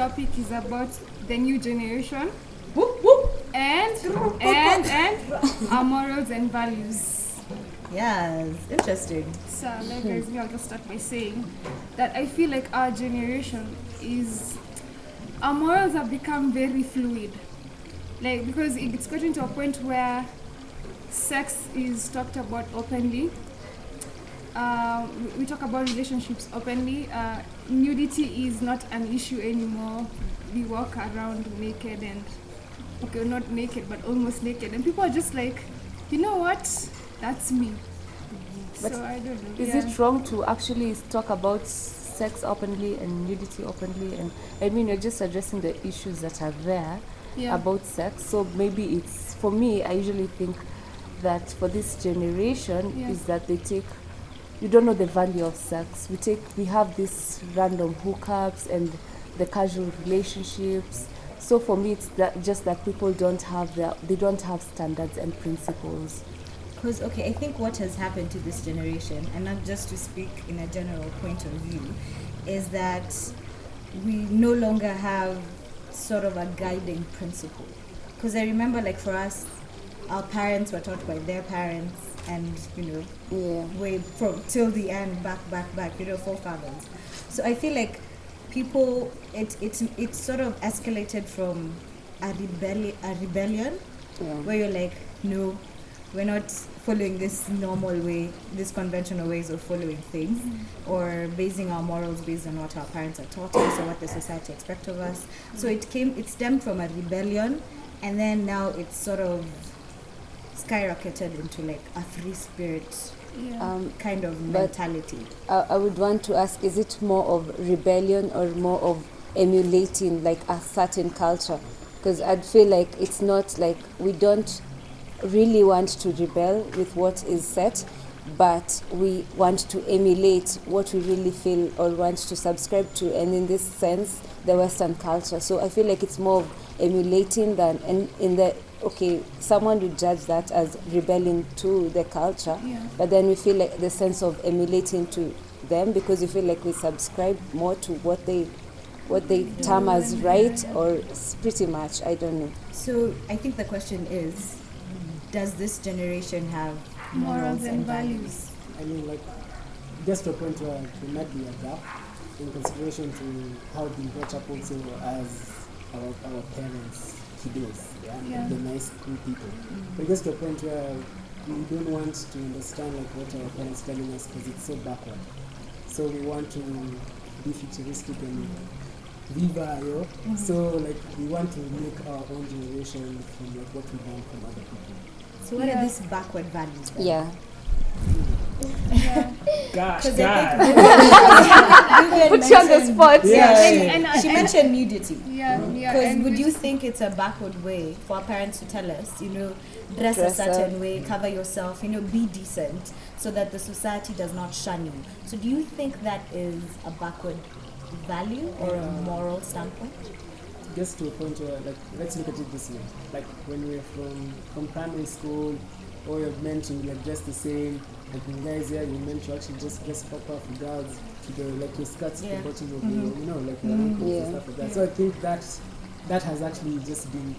topic is about the new generation. Whoop, whoop. And our morals and values. Yes, interesting. So, like guys, I'll just start by saying that I feel like our generation our morals have become very fluid. Like, because it's gotten to a point where sex is talked about openly. We talk about relationships openly. Nudity is not an issue anymore. We walk around naked and, okay, not naked, but almost naked. And people are just like, you know what? That's me. But so I don't know. Is it wrong to actually talk about sex openly and nudity openly? And I mean, you're just addressing the issues that are there about sex. So maybe it's, for me, I usually think that for this generation is that you don't know the value of sex. We have these random hookups and the casual relationships. So for me, it's just that people don't have standards and principles. Because, okay, I think what has happened to this generation, and not just to speak in a general point of view, is that we no longer have sort of a guiding principle. Because I remember, like, for us, our parents were taught by their parents, and, way from till the end, back, forefathers. So I feel like people, it's sort of escalated from a rebellion, where you're like, no, we're not following this normal way, this conventional ways of following things, or basing our morals based on what our parents have taught us or what the society expects of us. So it stemmed from a rebellion, and then now it's sort of skyrocketed into like a free spirit kind of mentality. I would want to ask, is it more of rebellion or more of emulating like a certain culture? Because I'd feel like it's not like we don't really want to rebel with what is set, but we want to emulate what we really feel or want to subscribe to, and in this sense the Western culture. So I feel like it's more of emulating than someone would judge that as rebelling to the culture, but then we feel like the sense of emulating to them because we feel like we subscribe more to what they term as right, or pretty much, I don't know. So I think the question is, does this generation have morals and values? I mean, like, just to a point where there might be a gap in consideration to how we've been brought up also as our parents, kiddos, the nice, cool people. But just to a point where we don't want to understand like what our parents are telling us because it's so backward. So we want to be futuristic and viva, So like we want to make our own generation from like what we learn from other people. So what are these backward values then? Yeah. Gosh, put you on the spot. And she mentioned nudity. Because would you think it's a backward way for our parents to tell us, dress a certain way, cover yourself, be decent, so that the society does not shun you? So do you think that is a backward value or a moral standpoint? Just to a point where, like, let's look at it this way. Like when we're from primary school, or you're meant to like dress the same. Like in guys here, you're meant to actually just dress proper for girls to the like your skirts to the bottom of your, like your ankles and stuff like that. So I think that has actually just been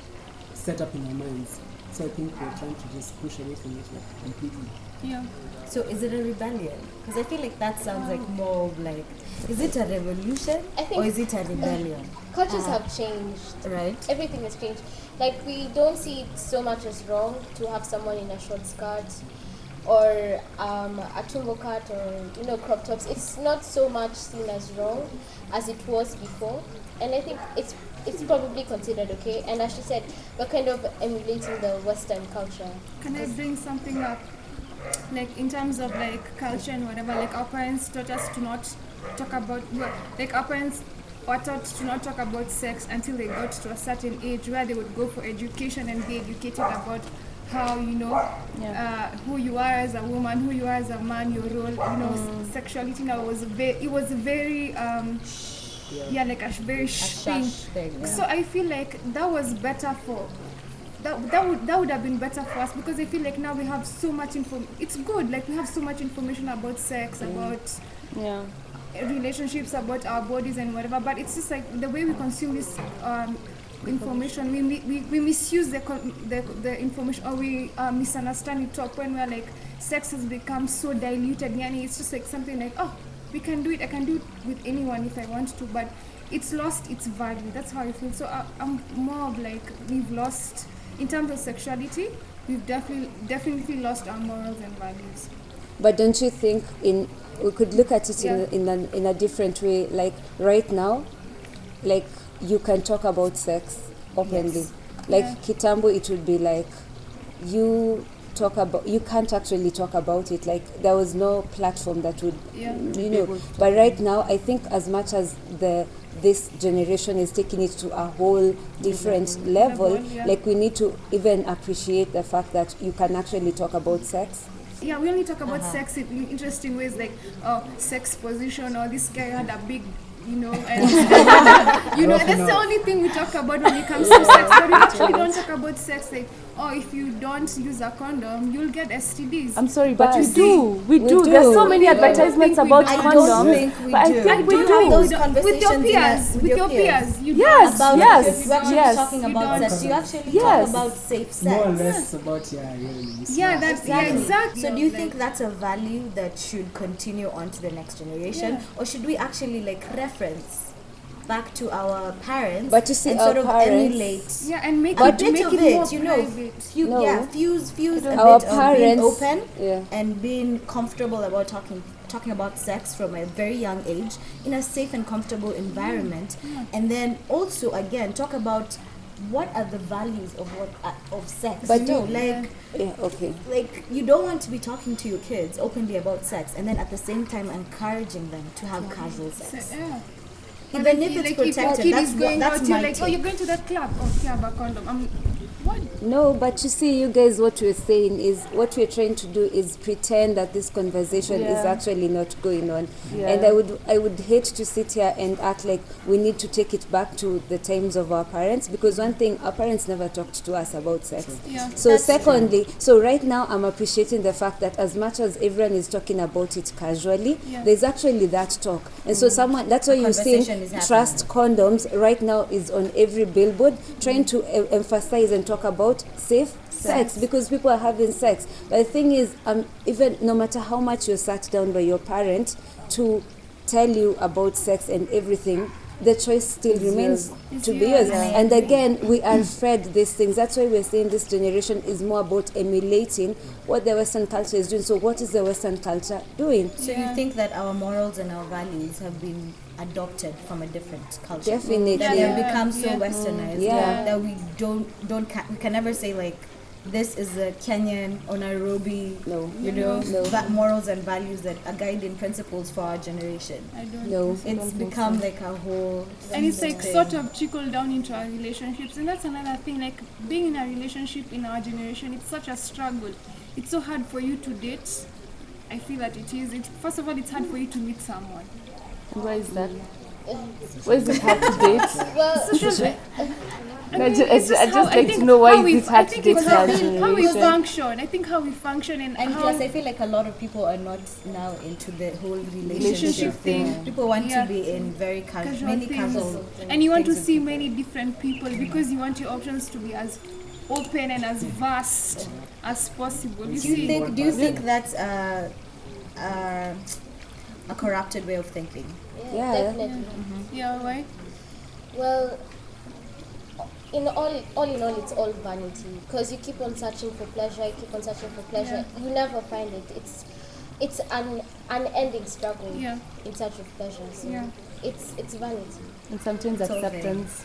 set up in our minds. So I think we're trying to just push away from it like completely. Yeah. So is it a rebellion? Because I feel like that sounds like more of like, is it a revolution or is it a rebellion? Cultures have changed. Right. Everything has changed. Like, we don't see it so much as wrong to have someone in a short skirt or a tumbo cut or crop tops. It's not so much seen as wrong as it was before, and I think it's probably considered okay. And as she said, we're kind of emulating the Western culture. Can I bring something up? Like in terms of like culture and whatever, like our parents taught us to not talk about, like our parents were taught to not talk about sex until they got to a certain age where they would go for education and be educated about how, who you are as a woman, who you are as a man, your role, sexuality now was very like a very thing. So I feel like that was better for that would have been better for us, because I feel like now we have so much it's good, like we have so much information about sex, about relationships about our bodies and whatever, but it's just like the way we consume this information, we misuse the information, or we misunderstand it to a point where like sex has become so diluted. Yani it's just like something like, oh, we can do it, I can do it with anyone if I want to, but it's lost its value. That's how I feel. So I'm more of like, we've lost, in terms of sexuality, we've definitely lost our morals and values. But don't you think we could look at it in a different way? Like right now, like you can talk about sex openly. Yes. Like kitambo, it would be like you can't actually talk about it. Like there was no platform that would, But right now, I think as much as this generation is taking it to a whole different level, like we need to even appreciate the fact that you can actually talk about sex. Yeah, we only talk about sex in interesting ways, like sex position, or this guy had a big, and that's the only thing we talk about when it comes to sex. But we actually don't talk about sex like, if you don't use a condom, you'll get STDs. I'm sorry, but we do. There's so many advertisements about condoms. I don't think we do. I think we do. do. Those conversations with your peers. You yes, about yes, if you're actually yes. talking about sex, you actually Yes. talk about safe sex. More or less about really. exactly. So do you think that's a value that should continue on to the next generation, or should we actually like reference back to our parents, but you see, and our sort of parents, emulate and make a it bit make of it it, more private. fuse a Our bit of being parents- open and being comfortable about talking about sex from a very young age in a safe and comfortable environment, and then also again talk about what are the values of sex. But like you don't want to be talking to your kids openly about sex and then at the same time encouraging them to have casual sex. Even if it's protected, that's my take. You're going to that club. Okay, have a condom. What? No, but you see, you guys, what we're saying is, what we're trying to do is pretend that this conversation is actually not going on. Yeah. And I would hate to sit here and act like we need to take it back to the times of our parents, because one thing, our parents never talked to us about sex. Yeah. So That's secondly, so right now I'm appreciating the fact that as much as everyone is talking about it casually, there's actually that talk. And so that's why you're seeing trust condoms right now is on every billboard, trying to emphasize and talk about safe sex, because people are having sex. But the thing is, even no matter how much you're sat down by your parent to tell you about sex and everything, the choice still remains to be yours. And again, we are fed these things. That's why we're saying this generation is more about emulating what the Western culture is doing. So what is the Western culture doing? So you think that our morals and our values have been adopted from a different culture? Definitely. That they've become so westernized that we we can never say like, this is a Kenyan or Nairobi, that morals and values that are guiding principles for our generation. I don't No. It's become like a whole and it's like thing. sort of trickled down into our relationships, and that's another thing. Like being in a relationship in our generation, it's such a struggle. It's so hard for you to date. I feel that it is. First of all, it's hard for you to meet someone. Why is that? Why is it hard to date? Well, I just like to know why is it hard to date our how we generation. function. I think how we function and And how plus, I feel like a lot of people are not now into the whole relationship Relationship thing. thing. People want Yeah. to be in very casual many things. casual And you want to things with see people. many different people because you want your options to be as open and as vast as possible. You see, Do you think that's a corrupted way of thinking? yeah, definitely. yeah, why? Well, in all, it's all vanity, because you keep on searching for pleasure. You never find it. It's an unending struggle in search of pleasure. So it's vanity. And sometimes It's all acceptance.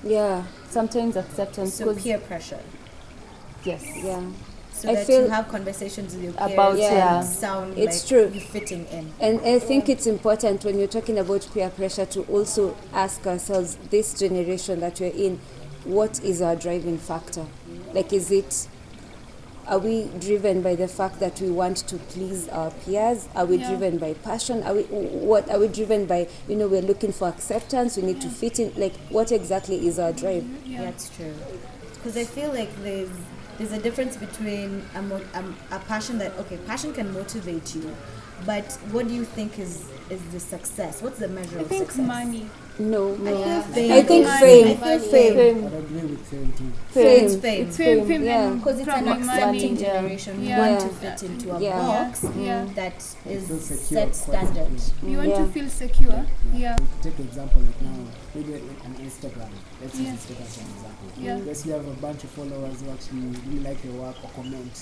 Yeah. Sometimes acceptance. So 'cause- peer pressure. Yes. Yeah. So I that feel you have conversations with your peers about, and sound It's like true. you're fitting in. And I think it's important when you're talking about peer pressure to also ask ourselves, this generation that we're in, what is our driving factor? Like, are we driven by the fact that we want to please our peers? Are we driven by passion? Are we driven by, we're looking for acceptance, we need to fit in? Like, what exactly is our drive? Yeah, it's true. Because I feel like there's a difference between a passion that, passion can motivate you, But what do you think is the success? What's the measure I of think success? money. No. Fame. I think Money. fame. I feel Fame. But I agree with fame too. It's Fame. fame. It's fame Yeah. and Because it's an probably accepting money. generation. We Yeah. want to Yeah. fit into a Yeah. box Yeah. that is Feel secure, set quite standard. secure. You want Yeah. to feel secure. Yeah. Take an example like now, maybe like on Instagram. Let's Yeah. use Instagram as an example. Yeah. Yes, you have a bunch of followers who actually really like your work or comment.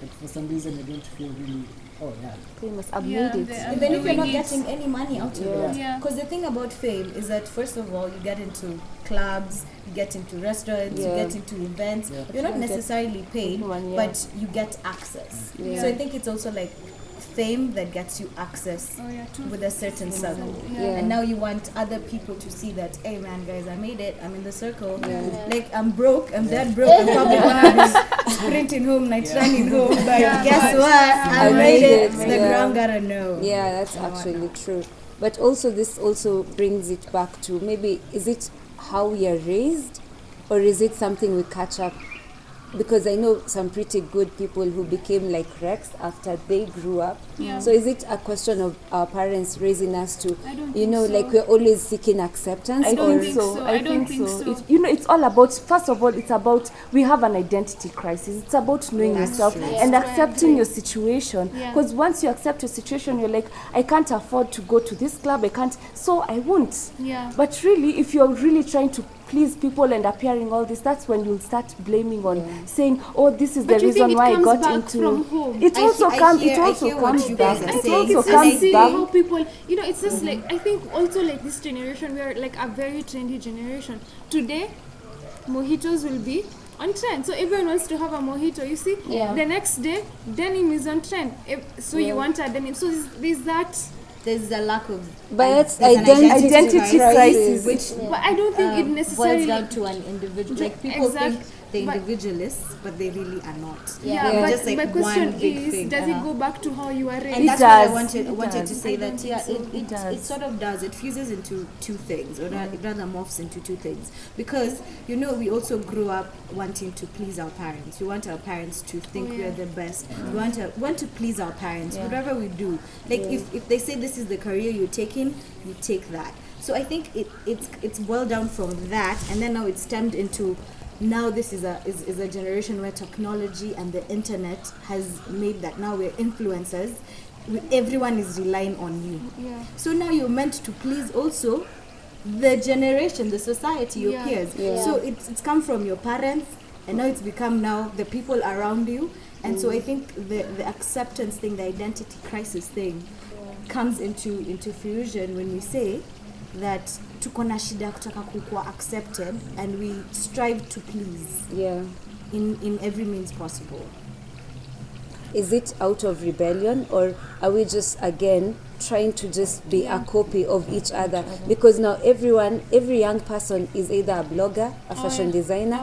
But for some reason you don't feel really, oh yeah. Famous. I've Yeah, made it. they- Even if you're not doing it. getting any money out of Yeah. it. Yeah. Because the thing about fame is that, first of all, you get into clubs, you get into restaurants, you Yeah. get into events. Yeah. You're not You get necessarily paid, money, yeah. but you get access. Yeah. So I think it's also like fame that gets you access Oh yeah. True. with a certain circle. Yeah. And now you want other people to see that, hey man, guys, I made it. I'm in the circle. Yeah. Like I'm broke. I'm that broke. I'm probably gonna be sprinting home, like running home. But Yeah. guess what? I I made made it. it. The Yeah. ground gotta know. Yeah, that's actually true. But also, this also brings it back to maybe, is it how we are raised, or is it something we catch up? Because I know some pretty good people who became like Rex after they grew up. Yeah. So is it a question of our parents raising us to, I don't you think know, so. like we're always seeking acceptance? I don't or think think so. so. I I don't think think so. so. It's, you know, it's all about. First of all, it's about we have an identity crisis. It's about knowing That's yourself true. and That's true, I accepting agree. your situation. Yeah. Because once you accept your situation, you're like, I can't afford to go to this club. I can't, so I won't. Yeah. But really, if you're really trying to please people and appearing all this, that's when you'll start blaming on saying, oh, this is But the you think reason it why I comes got back into. from home? It I also he- I comes. hear- It I also hear what comes you back. guys are It saying. also It's just comes see back. how people, you know, it's just like, I think also like this generation, we are like a very trendy generation. Today, mojitos will be on trend. So everyone wants to have a mojito, you see? Yeah. The next day, denim is on trend. So you want a denim. So there's that. There's a lack of But it's there's an identity crisis. which But I don't think it boils necessarily... down to an individual. Like people Exact- think they're but- individualists, but they really are not. Yeah, They're but just like my question one big is, thing. does it go back to how you are raised? And It that's what I does. wanted It to does. say I that don't yeah, think so. it does. sort of does. It fuses into two things, or it rather morphs into two things. Because you know, we also grew up wanting to please our parents. We want our parents to think we are the best. We want to please our parents. Whatever we do, like if they say this is the career you're taking, you take that. So I think it's boiled down from that, and then now it's stemmed into. Now this is a generation where technology and the internet has made that now we're influencers. Everyone is relying on you. Yeah. So now you're meant to please also the generation, the society, your Yeah. peers. Yeah. So it's come from your parents, and now it's become now the people around you. And so I think the acceptance thing, the identity crisis thing, comes into fusion when we say that tuko na shida ya kutaka kukuwa accepted, and we strive to please Yeah. in every means possible. Is it out of rebellion, or are we just again trying to just be a copy of each other? Because now every young person is either a blogger, a fashion designer,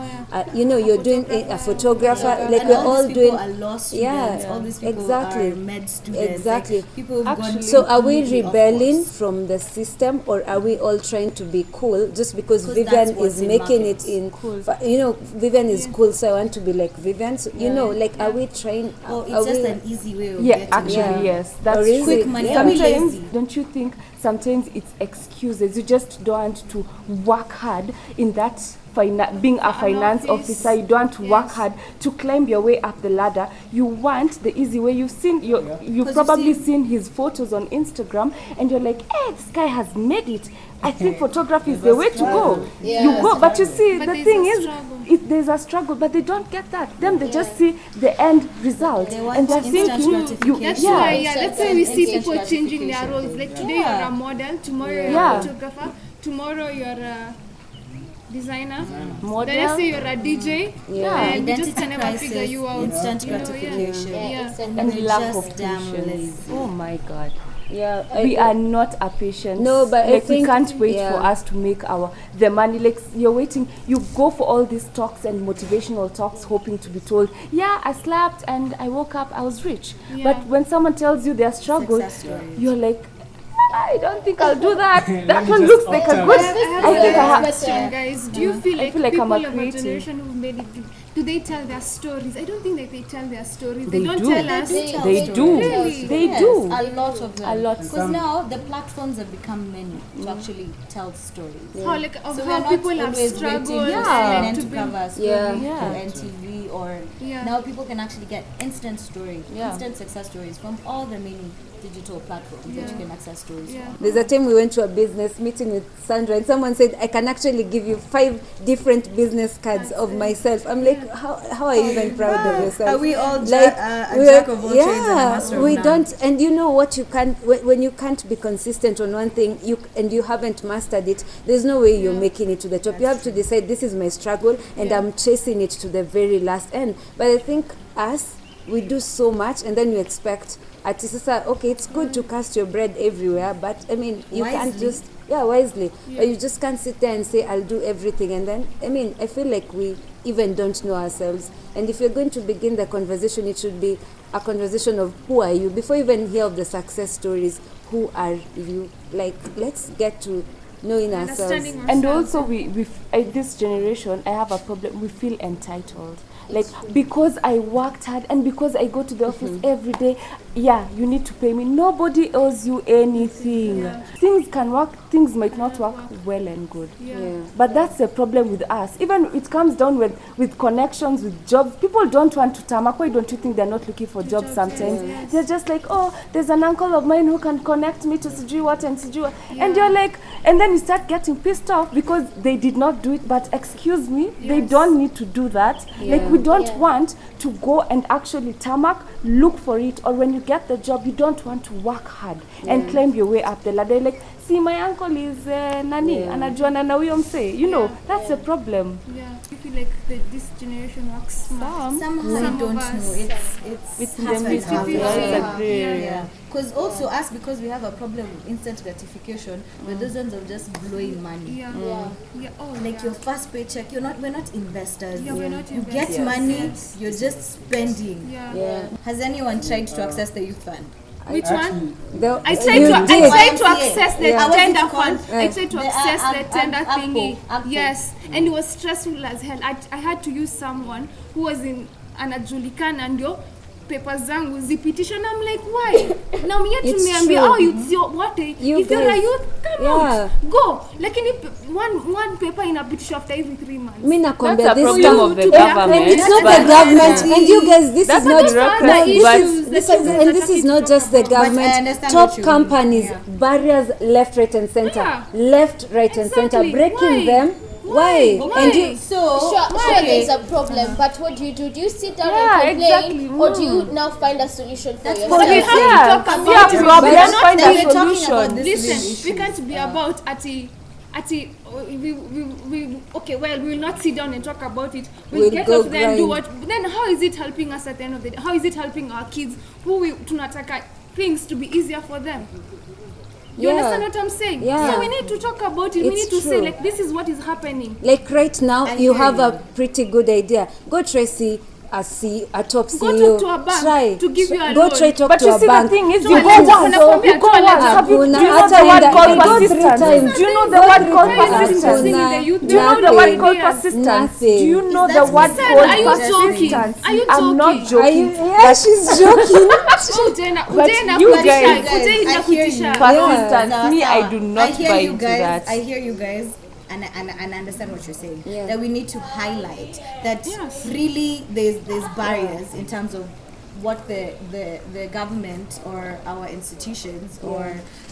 you know, you're doing a photographer, like And we're all all these people doing. are law students. Yeah, All these people exactly. are med students. Exactly. Like, people who've gone So are we completely off rebelling course. from the system, or are we all trying to be cool just because 'Cause Vivian that's what's is in making market. it in you know, Vivian is cool, so I want to be like Vivian. So, you know, like are we trying? Or are it's just we, an easy way of Yeah, getting actually, it. yes, that's Or is true. it- money. yeah. Are we Sometimes, lazy? don't you think? Sometimes it's excuses. You just don't want to work hard in that. Being a finance office. officer, you don't want to work Yes. hard to climb your way up the ladder. You want the easy way. You've seen you've 'Cause you probably see- seen his photos on Instagram, and you're like, "Hey, this guy has made it." I think photography is the way to go. Yeah. You go, but you see, But the there's thing a is, struggle. there's a struggle, but they don't get that. Them, they just see the end result, They want and they're instant thinking, gratification. That's yeah. why, that's why we see Instant people changing their gratification. roles. Like today you're a model, tomorrow you're Yeah. a photographer, tomorrow you're a designer. model. The next day you're a DJ. Yeah. And we just Identity can never crisis, figure you out. instant You know, yeah. gratification. Yeah. Instant and We're lack just of damn patience. lazy. Oh my God. Yeah, We are not a patient. No, but I like we think- can't wait yeah. for us to make the money. Like you're waiting, you go for all these talks and motivational talks, hoping to be told, "Yeah, I slept and I woke up, I was rich." Yeah. But when someone tells you their struggle, Success stories. you're like, I don't think I'll do that. Let That me one just looks like a opt good. out. I think I have. question, guys. Do you feel like feel like I'm people a of our creative. generation who made it, do they tell their stories? I don't think that they tell their stories. They They don't do. tell us. They do. Really? They Yes, do. a lot of them. A lot. Because now the platforms have become many to actually tell stories. How like of So how we're not people have always struggled waiting for Yeah. CNN to to be. cover a story Yeah. to NTV or Yeah. now people can actually get instant story, Yeah. instant success stories from all the many digital platforms that you can access stories Yeah. from. There's a time we went to a business meeting with Sandra and someone said, I can actually give you 5 different business cards of myself. I'm like, how are you even proud of yourself? Are we all Like, a jack of all trades and a master of we none? don't, and you know what, you can't, when you can't be consistent on one thing and you haven't mastered it, there's no way you're making it to the top. You have to decide, this is my struggle and I'm chasing it to the very last end. But I think we do so much and then you expect okay, it's good to cast your bread everywhere, but I mean, you can't Wisely. just, wisely. But you just can't sit there and say, I'll do everything. And then, I mean, I feel like we even don't know ourselves. And if you're going to begin the conversation, it should be a conversation of who are you? Before you even hear of the success stories, who are you? Like, let's get to knowing ourselves. Understanding And ourselves. also, this generation, I have a problem. We feel entitled. Like, because I worked hard and because I go to the office every day, yeah, you need to pay me. Nobody owes you anything. Things can work, things might not work well and good. But that's the problem with us. Even it comes down with connections, with jobs. People don't want to tamak. Why don't you think they're not looking for jobs sometimes? They're just like, oh, there's an uncle of mine who can connect me to Sijui what and Sijui what. And you're like, and then you start getting pissed off because they did not do it. But excuse me, they don't need to do that. Like, we don't want to go and actually tarmac, look for it, or when you get the job, you don't want to work hard and climb your way up the ladder. Like, see, my uncle is nani, anajuana na huyo mse. You know, that's the problem. Yeah, I feel like this generation works smart. Somehow Some I don't of us. know. It's in half the and middle. half. Yeah, I agree. Yeah. Because also us, because we have a problem with instant gratification, we're those ones of just blowing money. Yeah. Oh, Like your first paycheck, we're not investors. Yeah, we're not You investors. get money, Yes. you're just spending. Yeah. Has anyone tried to access the youth fund? Which one? You I tried did. to access the Yeah. What's it tender called? fund. I tried to access the tender thingy. Apple. Yes, and it was stressful as hell. I had to use someone who was in anajulikana ndio papers zangu zipitisha na I'm like, why? Na mimi It's tumeambia true. it's your what? If you're a guys- youth, come out, go. Lakini one paper inapitishwa after every 3 months. Mimi nakwambia That's a this problem time- of the And government. And it's not but- the government. And you guys, this That's is not bureaucracy. this is not just the But I government. understand Top what you mean. companies, Yeah. barriers left, right, and center. Yeah. Left, right, and center. Exactly. Breaking Why? them. Why? Why? And you, So, Sure, there's a problem, but what do? Do you sit down and complain, exactly. or do you now find a solution for That's yourself? what We I'm have saying. to talk about Yeah, it. problem, But find that a we're talking about solution. this Listen, we can't be about we okay, well, we will not sit down and talk about it. We'll We'll get go off there and do grind. what. Then how is it helping us at the end of the day? How is it helping our kids who we tunataka things to be easier for them? You Yeah. understand what I'm saying? Yeah. So we need to talk about it. We It's need to say true. like this is what is happening. like right now, I you hear have you. a pretty good idea. Go Tracy. A top CEO. Go to a bank try. to give you a Go loan. try talk But to you a see, the bank. thing is, So you go let's- once. Nakwambia, You go once. Have you, do you know Hakuna. the word Hata called enda- go 3 persistence? times. Do you know the word called Why is it persistence? interesting in Hakuna. the youth? Do you know the Nothing. word called Ideas. persistence? Nothing. Do you know Is the that word said? called Are you joking? persistence? Are you I'm not joking? Are you, joking. yeah, she's joking. Ujena you kutisha, guys- ujena I hear you. kutisha. Persistence. Sawa, Me, I sawa. do not hear buy you into guys, that. I hear you guys, and I understand what you're saying. Yeah. That we need to highlight that Yes. really there's barriers in terms of what the government or our institutions or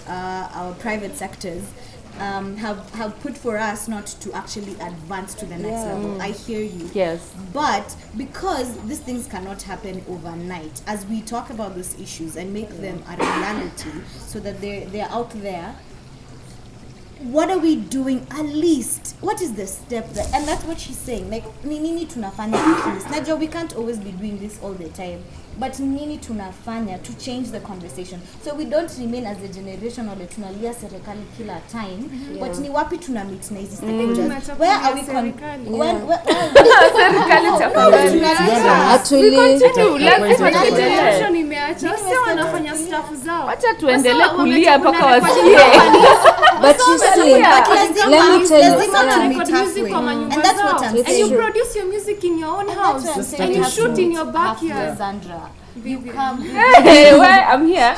our private sectors have put for us not to actually advance to the next Yeah. level. I hear you. Yes. But because these things cannot happen overnight, as we talk about these issues and make them a reality so that they're out there, what are we doing at least? What is the step that, and that's what she's saying, like nini tunafanya at least. Najua we can't always be doing this all the time, but nini tunafanya to change the conversation so we don't remain as a generation ole tunalia serikali kila time, but ni wapi tuna meet na hizi stakeholders? Where are we Serikali. Actually, Continue. Let's Generation continue. imeacha, sio wanafanya chafu zao. Acha tuendelee Wasa kulia kuna mpaka recording wasikie. companies. But you see, let me tell you, People Yeah. record music kwa manyumba And that's what zao. I'm And you saying. produce your music in your own And house. that's what I'm saying. And you have shoot to in your meet halfway, backyard. Sandra. You come. Hey, why? I'm here.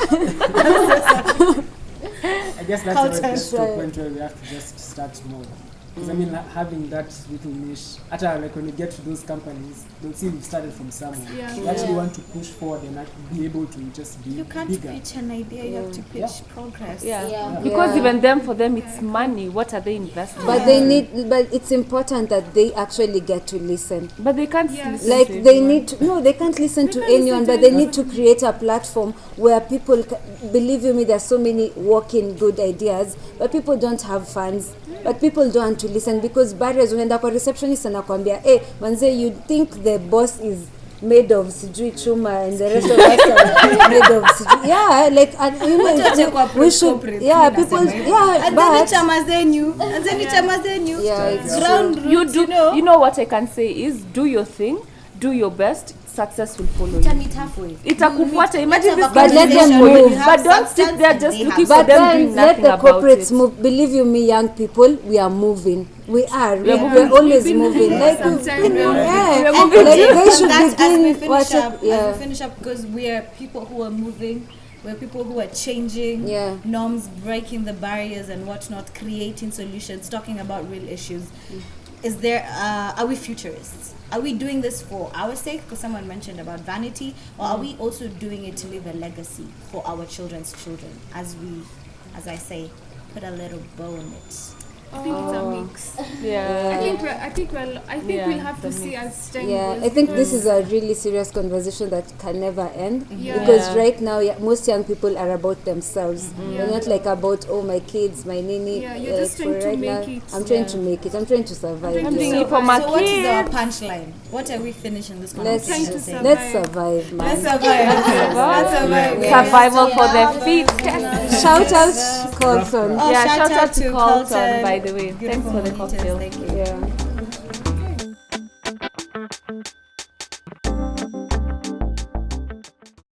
I guess that's where it Culture gets to a shock. point where we have to just start small. Because I mean, having that little niche, like when we get to those companies, they'll see we've started from somewhere. Yeah. We actually want to push forward and be able to just be You can't bigger. pitch an idea, you have to pitch progress. Yeah. Because Yeah. even them, for them, it's money. What are they investing? but they need, but it's important that they actually get to listen. But they can't Yeah. listen Like to they everyone. need to, no, they can't listen to can't listen anyone, to but they anyone. need to create a platform where people, believe you me, there's so many walking good ideas, but people don't have funds. But people don't want to listen because barriers. Unaenda kwa receptionist anakwambia, hey, manze, you think the boss is made of sijui chuma and the rest of us are made of sijui. Yeah, like, and, you know, we should, yeah, people, yeah, but chama zenyu. yeah, it's Ground You roots, do. you know. What I can say is, do your thing, do your best. Success will follow you. Meet halfway. Itakufuata. Imagine this But let them conversation, move. but don't sit there just looking for but them then doing let nothing the about corporates it. move. Believe you me, young people, we are moving. We are. We are We're moving. always We've been moving. moving Like, sometime. yeah. We're Like, moving. they should as we begin finish watching. up, Yeah. as we finish up, because we are people who are moving. We're people who are changing Yeah. norms, breaking the barriers and whatnot, creating solutions, talking about real issues. Is there? Are we futurists? Are we doing this for our sake? Because someone mentioned about vanity, or are we also doing it to leave a legacy for our children's children? As we, as I say, put a little bow on it. I think it's a mix. Yeah. I think Yeah, we'll have to the see mix. as time Yeah, goes. I think this because- is a really serious conversation that can never end Yeah. because Yeah. right now most young people are about themselves. They're not like about my kids, my nini. Yeah, you're just for trying to right make now, it. I'm trying to make it. I'm trying to survive. trying I'm to doing yeah. it for my So what is our kids. punchline? What are we finishing this Let's Trying conversation? to saying? let's survive, man. Let's survive. Let's survive. Survival for the fit. Shout out Colton. Oh, Yeah, shout out to to Carlton, Carlton. by the way. Thanks Beautiful for the monitors, cocktail. thank you. Yeah.